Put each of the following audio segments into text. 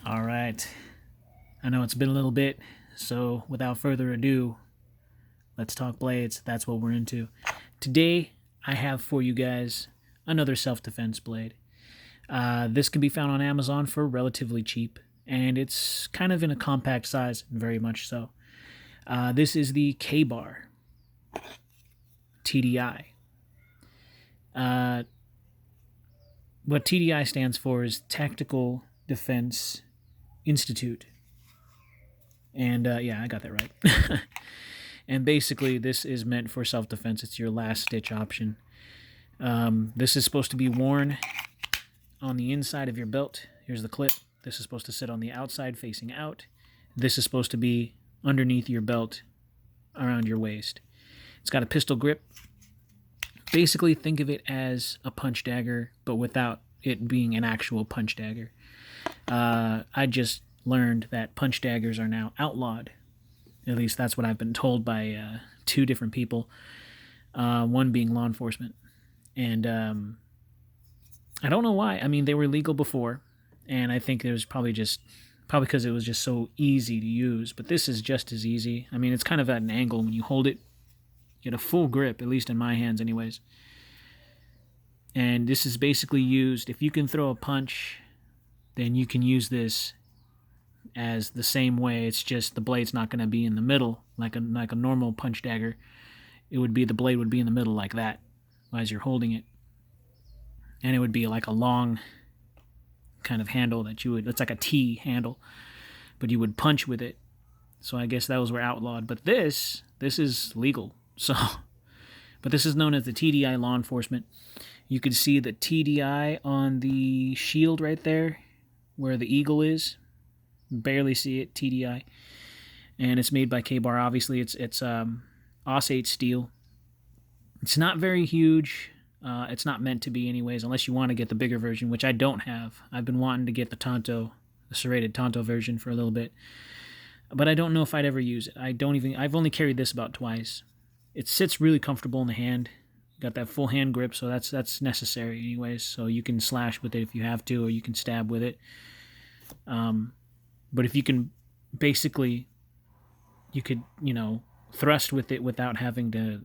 All right. I know it's been a little bit, so without further ado, let's talk blades. That's what we're into. Today, I have for you guys another self-defense blade. This can be found on Amazon for relatively cheap, and it's kind of in a compact size, very much so. This is the BAR TDI. What TDI stands for is Tactical Defense Institute. And yeah, I got that right. And basically, this is meant for self-defense. It's your last-ditch option. This is supposed to be worn on the inside of your belt. Here's the clip. This is supposed to sit on the outside facing out. This is supposed to be underneath your belt around your waist. It's got a pistol grip. Basically, think of it as a punch dagger, but without it being an actual punch dagger. I just learned that punch daggers are now outlawed. At least that's what I've been told by two different people, one being law enforcement. And I don't know why. I mean, they were legal before, and I think it was probably because it was just so easy to use. But this is just as easy. I mean, it's kind of at an angle. When you hold it, you get a full grip, at least in my hands anyways. And this is basically used, if you can throw a punch, then you can use this as the same way. It's just the blade's not going to be in the middle like a normal punch dagger. The blade would be in the middle like that as you're holding it. And it would be like a long kind of handle it's like a T handle, but you would punch with it. So I guess those were outlawed. But this is legal. So, but this is known as the TDI law enforcement. You can see the TDI on the shield right there where the eagle is. Barely see it, TDI. And it's made by BAR. Obviously, it's Aus-8 steel. It's not very huge. It's not meant to be anyways, unless you want to get the bigger version, which I don't have. I've been wanting to get the serrated Tonto version for a little bit. But I don't know if I'd ever use it. I've only carried this about twice. It sits really comfortable in the hand. Got that full hand grip, so that's necessary anyways. So you can slash with it if you have to, or you can stab with it. But if you can, basically, you could, thrust with it without having to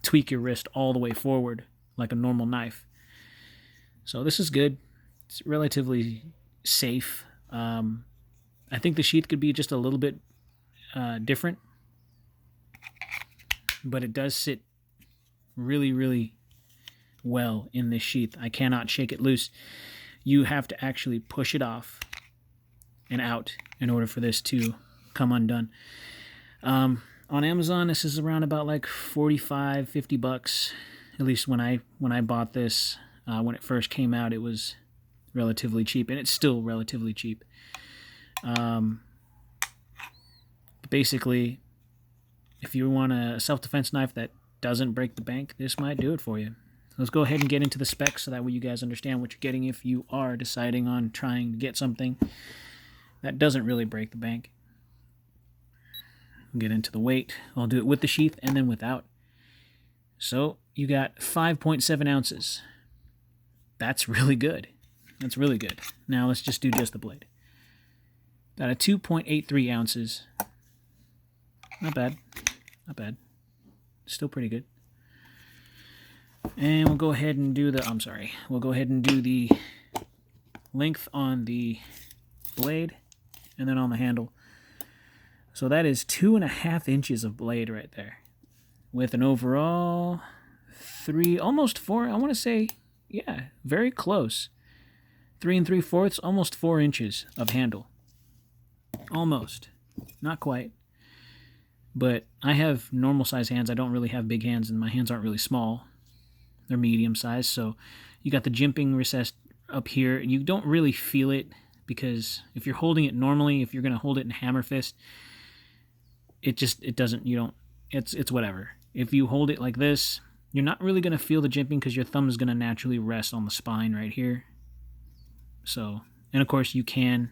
tweak your wrist all the way forward like a normal knife. So this is good. It's relatively safe. I think the sheath could be just a little bit different, but it does sit really, really well in this sheath. I cannot shake it loose. You have to actually push it off and out in order for this to come undone. On Amazon, this is around about like $45-50. At least when I bought this, when it first came out, it was relatively cheap, and it's still relatively cheap. Basically, if you want a self-defense knife that doesn't break the bank, this might do it for you. Let's go ahead and get into the specs so that way you guys understand what you're getting if you are deciding on trying to get something that doesn't really break the bank. We'll get into the weight. I'll do it with the sheath and then without. So you got 5.7 ounces. That's really good. That's really good. Now let's just do just the blade. Got a 2.83 ounces. Not bad. Not bad. Still pretty good. And we'll go ahead and do the length on the blade and then on the handle. So that is 2.5 inches of blade right there, with an overall 3, almost 4, I want to say, yeah, very close. 3 3/4, almost 4 inches of handle. Almost. Not quite. But I have normal size hands. I don't really have big hands, and my hands aren't really small. They're medium size, so you got the jimping recessed up here. You don't really feel it because if you're holding it normally, if you're going to hold it in hammer fist, it's whatever. If you hold it like this, you're not really going to feel the jimping because your thumb is going to naturally rest on the spine right here. So, and of course you can,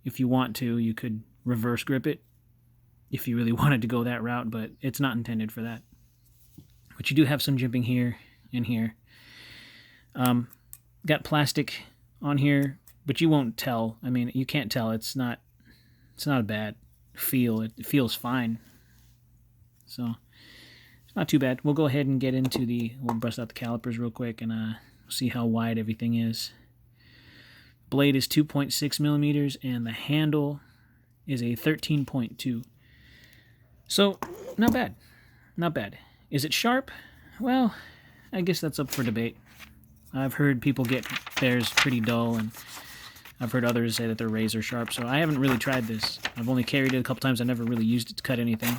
if you want to, you could reverse grip it if you really wanted to go that route, but it's not intended for that. But you do have some jimping here and here. got plastic on here, but you won't tell. I mean, you can't tell. It's not a bad feel. It feels fine. So it's not too bad. We'll go ahead and get into we'll bust out the calipers real quick and see how wide everything is. Blade is 2.6 millimeters and the handle is a 13.2. So not bad. Not bad. Is it sharp? Well, I guess that's up for debate. I've heard people get theirs pretty dull, and I've heard others say that they're razor sharp, so I haven't really tried this. I've only carried it a couple times. I never really used it to cut anything.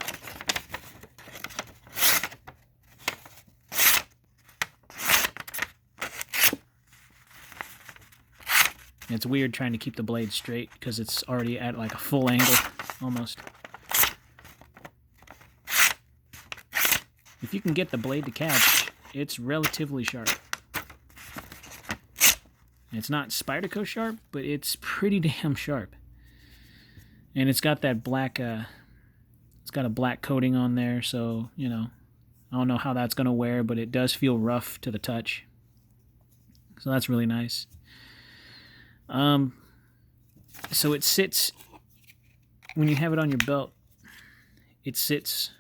It's weird trying to keep the blade straight because it's already at like a full angle, almost. If you can get the blade to catch, it's relatively sharp. It's not Spyderco sharp, but it's pretty damn sharp. And it's got that black, it's got a black coating on there, so, you know, I don't know how that's going to wear, but it does feel rough to the touch. So that's really nice. So it sits, when you have it on your belt, it sits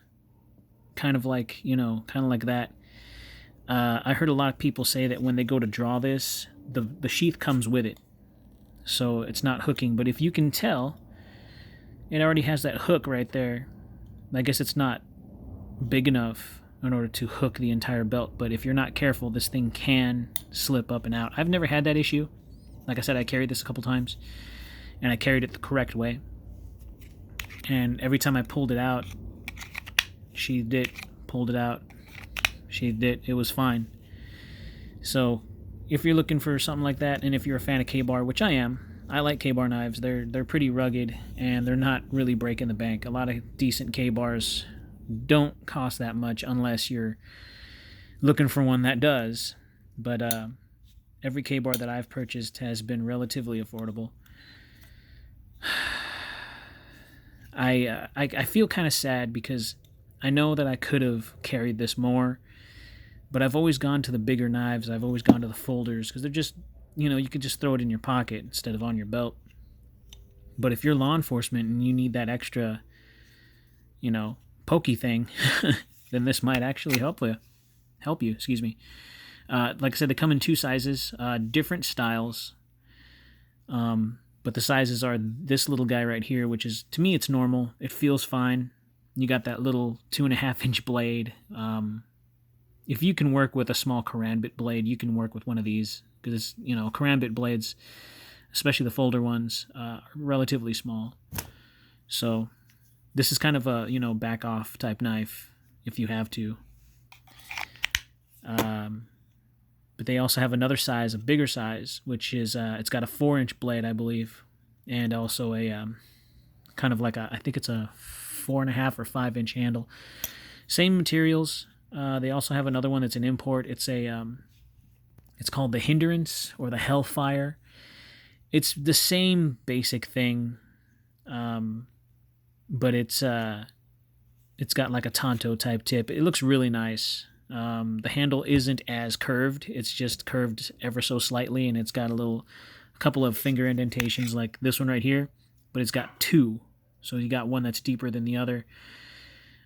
kind of like, you know, kind of like that. I heard a lot of people say that when they go to draw this, the sheath comes with it, so it's not hooking. But if you can tell, it already has that hook right there. I guess it's not big enough in order to hook the entire belt, but if you're not careful, this thing can slip up and out. I've never had that issue. Like I said, I carried this a couple times, and I carried it the correct way. And every time I pulled it out, sheathed it, pulled it out, sheathed it, it was fine. So if you're looking for something like that, and if you're a fan of K-Bar, which I am, I like K-Bar knives. They're pretty rugged, and they're not really breaking the bank. A lot of decent K-Bars don't cost that much unless you're looking for one that does. But every K-Bar that I've purchased has been relatively affordable. I feel kind of sad because I know that I could have carried this more, but I've always gone to the bigger knives. I've always gone to the folders because they're just, you know, you could just throw it in your pocket instead of on your belt. But if you're law enforcement and you need that extra, you know, pokey thing, then this might actually help you. Excuse me. Like I said, they come in two sizes, different styles. But the sizes are this little guy right here, which is, to me, it's normal. It feels fine. You got that little 2.5-inch blade. If you can work with a small karambit blade, you can work with one of these, because, you know, karambit blades, especially the folder ones, are relatively small. So this is kind of a, you know, back off type knife if you have to. But they also have another size, a bigger size, which is, it's got a 4-inch blade, I believe, and also a kind of like I think it's a 4.5 or 5-inch handle. Same materials. They also have another one that's an import. It's it's called the Hindrance or the Hellfire. It's the same basic thing, but it's got like a Tonto type tip. It looks really nice. The handle isn't as curved. It's just curved ever so slightly, and it's got a couple of finger indentations like this one right here, but it's got two. So you got one that's deeper than the other.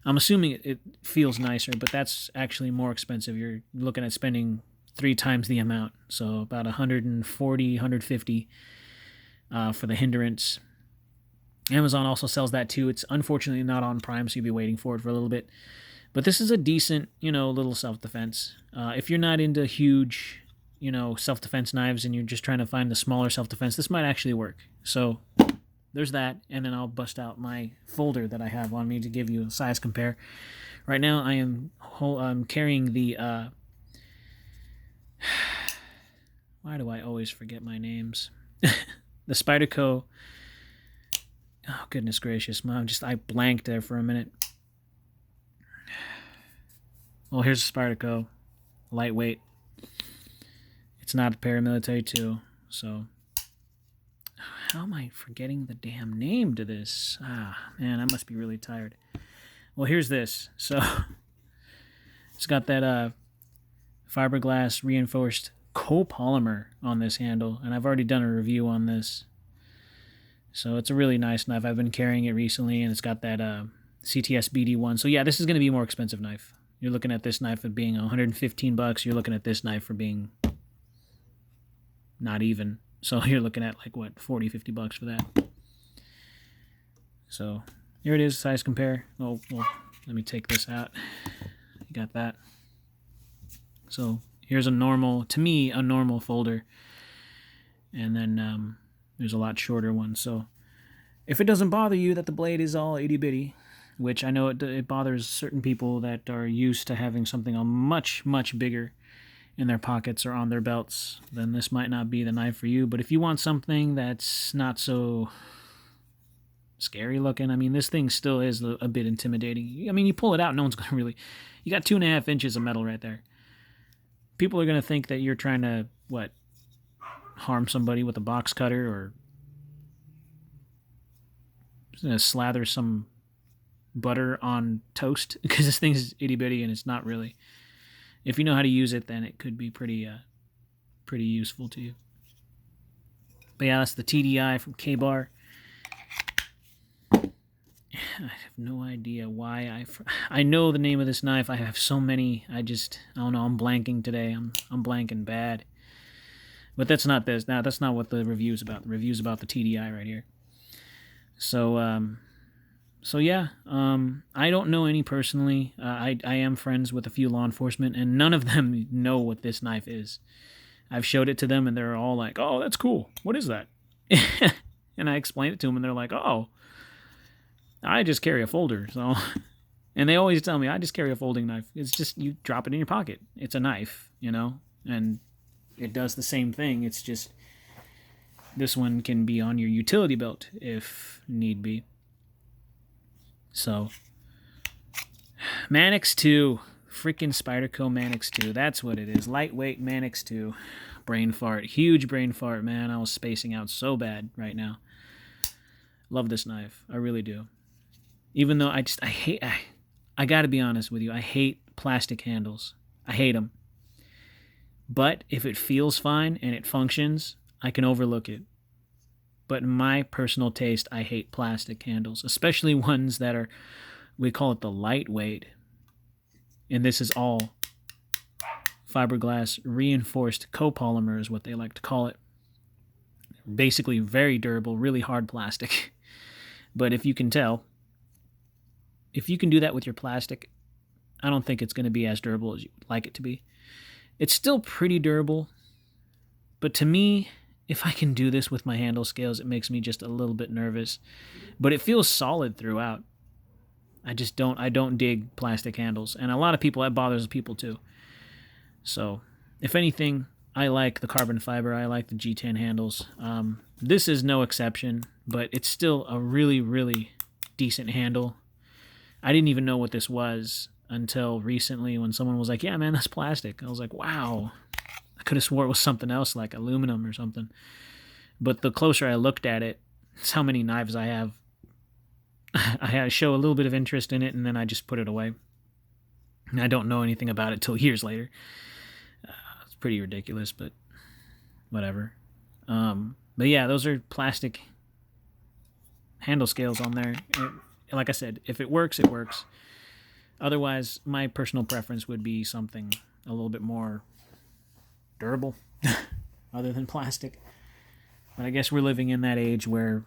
I'm assuming it feels nicer, but that's actually more expensive. You're looking at spending 3 times the amount, so about $140, $150 for the Hindrance. Amazon also sells that too. It's unfortunately not on Prime, so you'll be waiting for it for a little bit. But this is a decent, you know, little self-defense. If you're not into huge, you know, self-defense knives and you're just trying to find the smaller self-defense, this might actually work. So there's that, and then I'll bust out my folder that I have on me to give you a size compare. Right now I am carrying the why do I always forget my names? The Spyderco. Oh, goodness gracious, I blanked there for a minute. Well, here's a Spyderco, lightweight. It's not a paramilitary too, so how am I forgetting the damn name to this? Ah, man, I must be really tired. Well, here's this. So it's got that fiberglass reinforced copolymer on this handle, and I've already done a review on this. So it's a really nice knife. I've been carrying it recently, and it's got that CTS BD1. So yeah, this is going to be a more expensive knife. You're looking at this knife at being $115. You're looking at this knife for being not even. So you're looking at like what, 40, 50 bucks for that. So here it is, size compare. Oh, well, let me take this out. You got that. So here's a normal, to me, a normal folder. And then there's a lot shorter one. So if it doesn't bother you that the blade is all itty bitty, which I know it bothers certain people that are used to having something much, much bigger in their pockets or on their belts, then this might not be the knife for you. But if you want something that's not so scary looking, I mean, this thing still is a bit intimidating. I mean, you pull it out, no one's going to really... You got 2.5 inches of metal right there. People are going to think that you're trying to, what, harm somebody with a box cutter, or going to slather some butter on toast, because this thing's itty bitty and it's not really. If you know how to use it, then it could be pretty useful to you. But yeah, that's the TDI from BAR. I have no idea why I know the name of this knife. I have so many. I don't know. I'm blanking today. I'm blanking bad. But that's not this. Now that's not what the review's about. The review's about the TDI right here. So yeah. I don't know any personally. I am friends with a few law enforcement, and none of them know what this knife is. I've showed it to them, and they're all like, "Oh, that's cool. What is that?" And I explained it to them, and they're like, "Oh, I just carry a folder." So, and they always tell me, I just carry a folding knife. It's just, you drop it in your pocket. It's a knife, you know, and it does the same thing. It's just, this one can be on your utility belt if need be. So, Manix 2, freaking Spyderco Manix 2. That's what it is. Lightweight Manix 2. Brain fart. Huge brain fart, man. I was spacing out so bad right now. Love this knife. I really do. Even though I gotta be honest with you, I hate plastic handles. I hate them. But if it feels fine and it functions, I can overlook it. But in my personal taste, I hate plastic handles, especially ones that are, we call it the lightweight. And this is all fiberglass reinforced copolymer is what they like to call it. Basically very durable, really hard plastic. But if you can tell, if you can do that with your plastic, I don't think it's going to be as durable as you'd like it to be. It's still pretty durable, but to me, if I can do this with my handle scales, it makes me just a little bit nervous. But it feels solid throughout. I don't dig plastic handles. And a lot of people, that bothers people too. So, if anything, I like the carbon fiber. I like the G10 handles. This is no exception, but it's still a really, really decent handle. I didn't even know what this was until recently when someone was like, "Yeah, man, that's plastic." I was like, wow. I could have swore it was something else, like aluminum or something. But the closer I looked at it, it's how many knives I have. I show a little bit of interest in it, and then I just put it away. And I don't know anything about it till years later. It's pretty ridiculous, but whatever. But yeah, those are plastic handle scales on there. Like I said, if it works, it works. Otherwise, my personal preference would be something a little bit more durable other than plastic. But I guess we're living in that age where,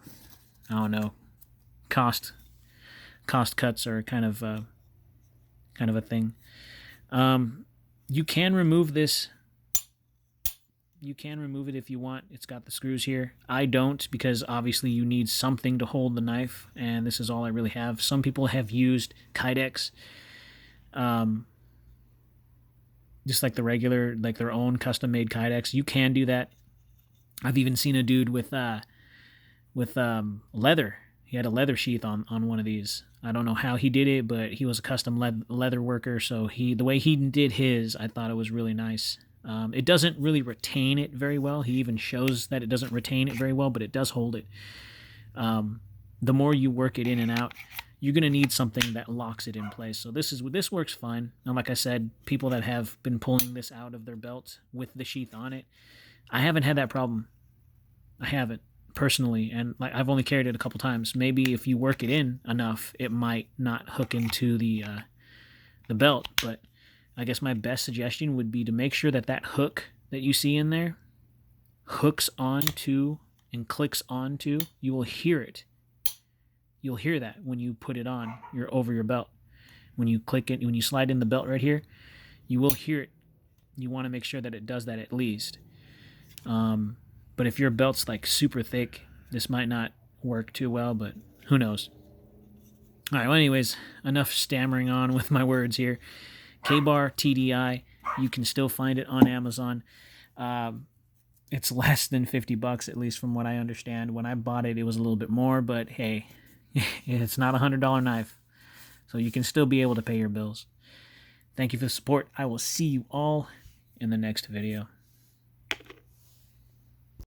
I don't know, cost cuts are kind of a thing. You can remove this. You can remove it if you want. It's got the screws here. I don't, because obviously you need something to hold the knife, and this is all I really have. Some people have used Kydex, just like the regular, like their own custom-made Kydex. You can do that. I've even seen a dude with leather. He had a leather sheath on one of these. I don't know how he did it, but he was a custom leather worker, so the way he did his, I thought it was really nice. It doesn't really retain it very well. He even shows that it doesn't retain it very well, but it does hold it. The more you work it in and out, you're going to need something that locks it in place. So this works fine. And like I said, people that have been pulling this out of their belt with the sheath on it, I haven't had that problem. I haven't personally, and like I've only carried it a couple times. Maybe if you work it in enough, it might not hook into the belt. But I guess my best suggestion would be to make sure that that hook that you see in there hooks onto and clicks onto. You will hear it. You'll hear that when you put it on. You're over your belt. When you click it, when you slide in the belt right here, you will hear it. You want to make sure that it does that at least. But if your belt's like super thick, this might not work too well, but who knows. All right, well, anyways, enough stammering on with my words here. BAR TDI, you can still find it on Amazon. It's less than $50, at least from what I understand. When I bought it, it was a little bit more, but hey, it's not a $100 knife, so you can still be able to pay your bills. Thank you for the support. I will see you all in the next video.